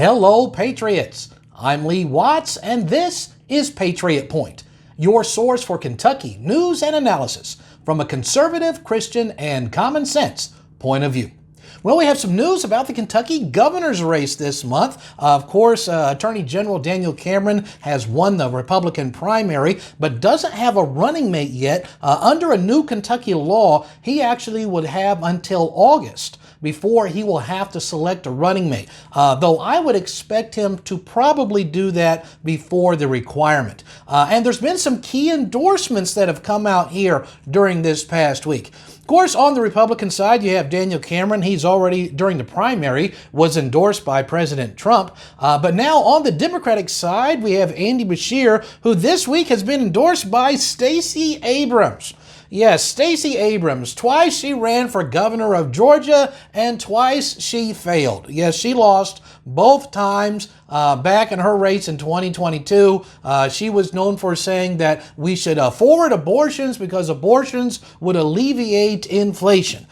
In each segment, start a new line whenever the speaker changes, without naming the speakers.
Hello, Patriots. I'm Lee Watts, and this is Patriot Point, your source for Kentucky news and analysis from a conservative, Christian, and common sense point of view. Well, we have some news about the Kentucky governor's race this month. Of course, Attorney General Daniel Cameron has won the Republican primary, but doesn't have a running mate yet. Under a new Kentucky law, he actually would have until August before he will have to select a running mate, though I would expect him to probably do that before the requirement. And there's been some key endorsements that have come out here during this past week. Of course, on the Republican side, you have Daniel Cameron. He's already, during the primary, was endorsed by President Trump. But now on the Democratic side, we have Andy Beshear, who this week has been endorsed by Stacey Abrams. Yes, Stacey Abrams. Twice she ran for governor of Georgia, and twice she failed. Yes, she lost both times back in her race in 2022. She was known for saying that we should forward abortions because abortions would alleviate inflation.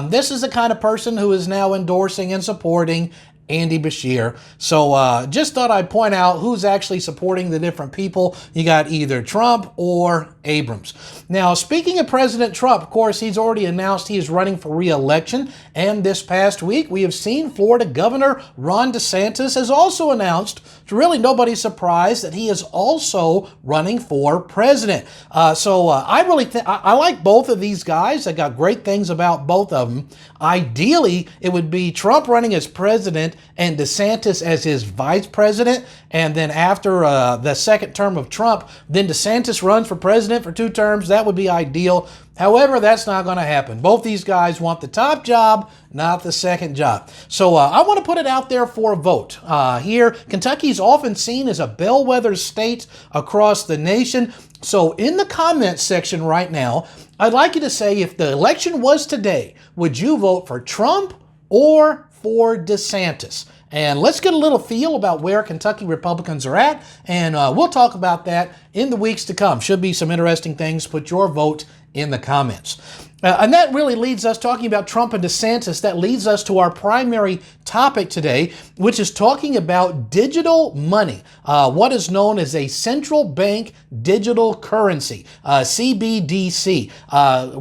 This is the kind of person who is now endorsing and supporting Andy Beshear. So just thought I'd point out who's actually supporting the different people. You got either Trump or Abrams. Now, speaking of President Trump, of course, he's already announced he is running for re-election. And this past week, we have seen Florida Governor Ron DeSantis has also announced, to really nobody's surprise, that he is also running for president. I like both of these guys. I got great things about both of them. Ideally, it would be Trump running as president and DeSantis as his vice president. And then after the second term of Trump, then DeSantis runs for president for 2 terms. That would be ideal. However, that's not going to happen. Both these guys want the top job, not the second job. So I want to put it out there for a vote. Here, Kentucky is often seen as a bellwether state across the nation. So in the comments section right now, I'd like you to say, if the election was today, would you vote for Trump or for DeSantis? And let's get a little feel about where Kentucky Republicans are at, and we'll talk about that in the weeks to come. Should be some interesting things. Put your vote in the comments. And that really leads us, talking about Trump and DeSantis, that leads us to our primary topic today, which is talking about digital money, what is known as a central bank digital currency, CBDC.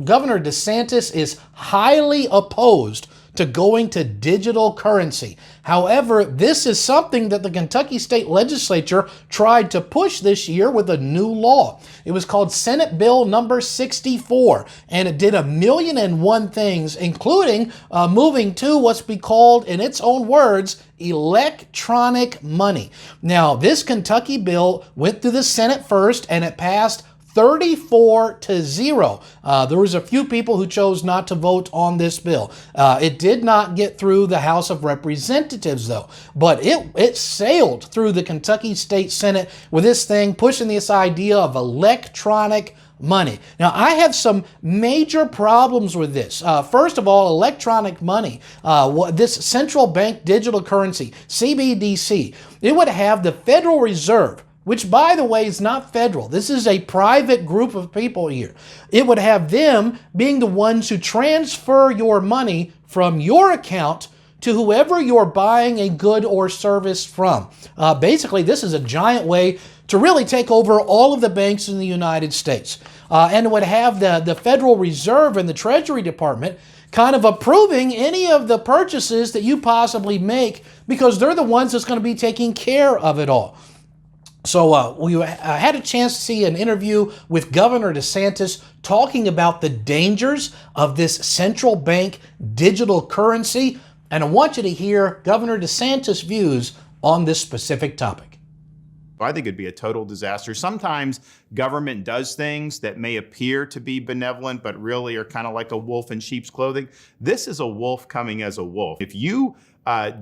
Governor DeSantis is highly opposed to going to digital currency. However, this is something that the Kentucky State Legislature tried to push this year with a new law. It was called Senate Bill number 64, and it did 1,000,001 things, including moving to what's be called, in its own words, electronic money. Now, this Kentucky bill went through the Senate first, and it passed 34-0. There was a few people who chose not to vote on this bill. It did not get through the House of Representatives, though. But it sailed through the Kentucky State Senate with this thing pushing this idea of electronic money. Now, I have some major problems with this. First of all, electronic money, this central bank digital currency, CBDC, it would have the Federal Reserve, which, by the way, is not federal. This is a private group of people here. It would have them being the ones who transfer your money from your account to whoever you're buying a good or service from. Basically, this is a giant way to really take over all of the banks in the United States. And it would have the Federal Reserve and the Treasury Department kind of approving any of the purchases that you possibly make, because they're the ones that's going to be taking care of it all. So we had a chance to see an interview with Governor DeSantis talking about the dangers of this central bank digital currency. And I want you to hear Governor DeSantis' views on this specific topic.
I think it'd be a total disaster. Sometimes government does things that may appear to be benevolent, but really are kind of like a wolf in sheep's clothing. This is a wolf coming as a wolf. If you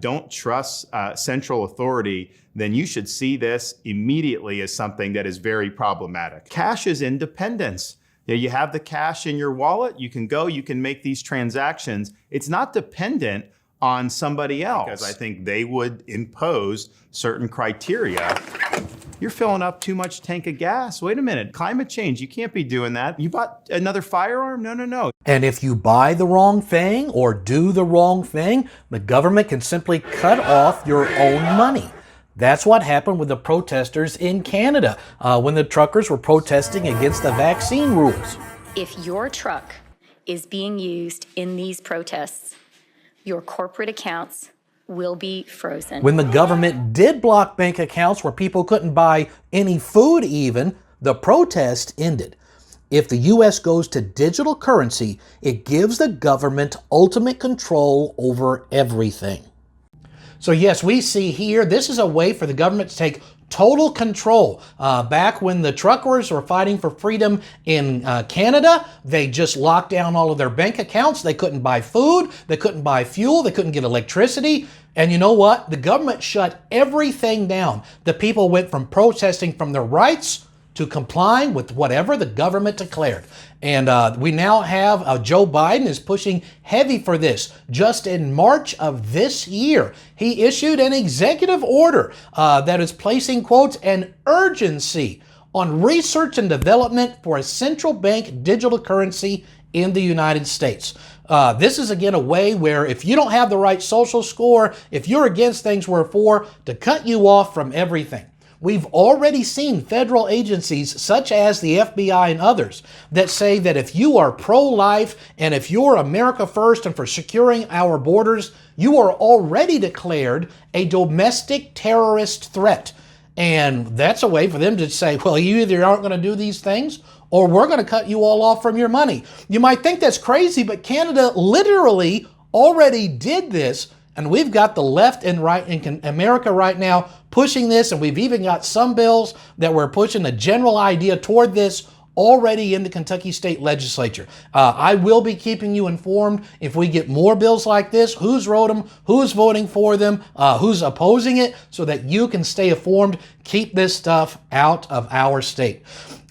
don't trust central authority, then you should see this immediately as something that is very problematic. Cash is independence. You have the cash in your wallet, you can go, you can make these transactions. It's not dependent on somebody else, because I think they would impose certain criteria. You're filling up too much tank of gas. Wait a minute, climate change, you can't be doing that. You bought another firearm? No, no, no.
And if you buy the wrong thing or do the wrong thing, the government can simply cut off your own money. That's what happened with the protesters in Canada when the truckers were protesting against the vaccine rules.
If your truck is being used in these protests, your corporate accounts will be frozen.
When the government did block bank accounts where people couldn't buy any food even, the protest ended. If the U.S. goes to digital currency, it gives the government ultimate control over everything. So yes, we see here, this is a way for the government to take total control. Back when the truckers were fighting for freedom in Canada, they just locked down all of their bank accounts. They couldn't buy food, they couldn't buy fuel, they couldn't get electricity. And you know what? The government shut everything down. The people went from protesting from their rights to complying with whatever the government declared. And we now have Joe Biden is pushing heavy for this. Just in March of this year, he issued an executive order that is placing, quote, an urgency on research and development for a central bank digital currency in the United States. This is again a way where if you don't have the right social score, if you're against things we're for, to cut you off from everything. We've already seen federal agencies such as the FBI and others that say that if you are pro-life and if you're America first and for securing our borders, you are already declared a domestic terrorist threat. And that's a way for them to say, well, you either aren't going to do these things or we're going to cut you all off from your money. You might think that's crazy, but Canada literally already did this. And we've got the left and right in America right now pushing this, and we've even got some bills that we're pushing a general idea toward this already in the Kentucky State Legislature. I will be keeping you informed if we get more bills like this, who's wrote them, who's voting for them, who's opposing it, so that you can stay informed. Keep this stuff out of our state.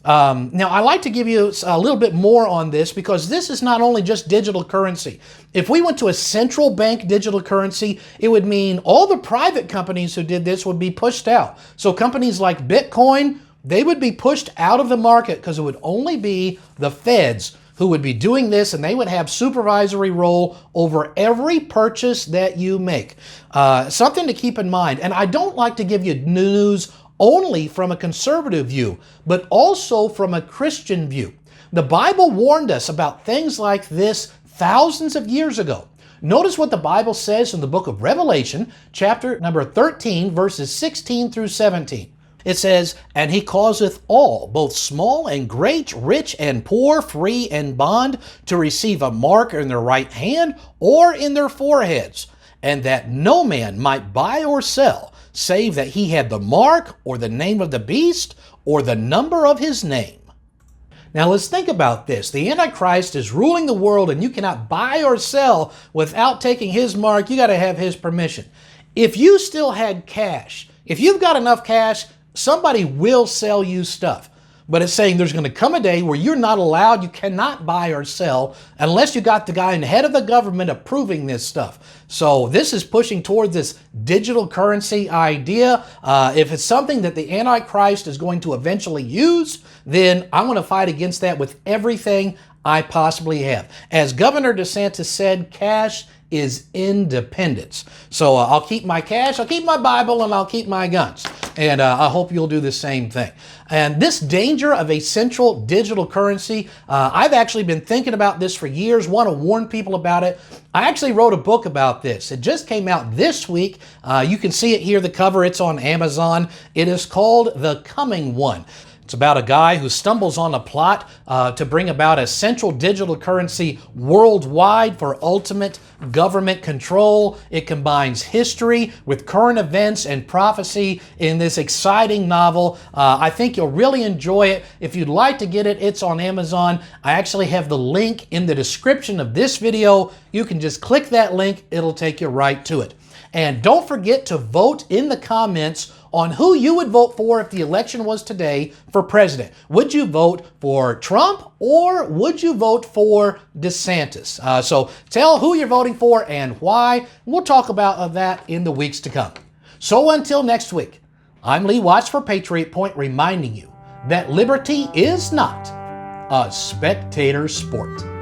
Now, I like to give you a little bit more on this because this is not only just digital currency. If we went to a central bank digital currency, it would mean all the private companies who did this would be pushed out. So companies like Bitcoin, they would be pushed out of the market because it would only be the feds who would be doing this, and they would have supervisory role over every purchase that you make. Something to keep in mind, and I don't like to give you news only from a conservative view, but also from a Christian view. The Bible warned us about things like this thousands of years ago. Notice what the Bible says in the book of Revelation, chapter number 13, verses 16 through 17. It says, "And he causeth all, both small and great, rich and poor, free and bond, to receive a mark in their right hand or in their foreheads, and that no man might buy or sell, save that he had the mark or the name of the beast or the number of his name." Now let's think about this. The Antichrist is ruling the world, and you cannot buy or sell without taking his mark. You got to have his permission. If you still had cash, if you've got enough cash, somebody will sell you stuff. But it's saying there's going to come a day where you're not allowed, you cannot buy or sell unless you got the guy in the head of the government approving this stuff. So this is pushing towards this digital currency idea. If it's something that the Antichrist is going to eventually use, then I'm going to fight against that with everything I possibly have. As Governor DeSantis said, cash is independence. So I'll keep my cash, I'll keep my Bible, and I'll keep my guns. And I hope you'll do the same thing. And this danger of a central digital currency, I've actually been thinking about this for years, want to warn people about it. I actually wrote a book about this. It just came out this week. You can see it here, the cover. It's on Amazon. It is called The Coming One. It's about a guy who stumbles on a plot to bring about a central digital currency worldwide for ultimate government control. It combines history with current events and prophecy in this exciting novel. I think you'll really enjoy it. If you'd like to get it, it's on Amazon. I actually have the link in the description of this video. You can just click that link. It'll take you right to it. And don't forget to vote in the comments on who you would vote for if the election was today for president. Would you vote for Trump or would you vote for DeSantis? So tell who you're voting for and why. We'll talk about that in the weeks to come. So until next week, I'm Lee Watts for Patriot Point, reminding you that liberty is not a spectator sport.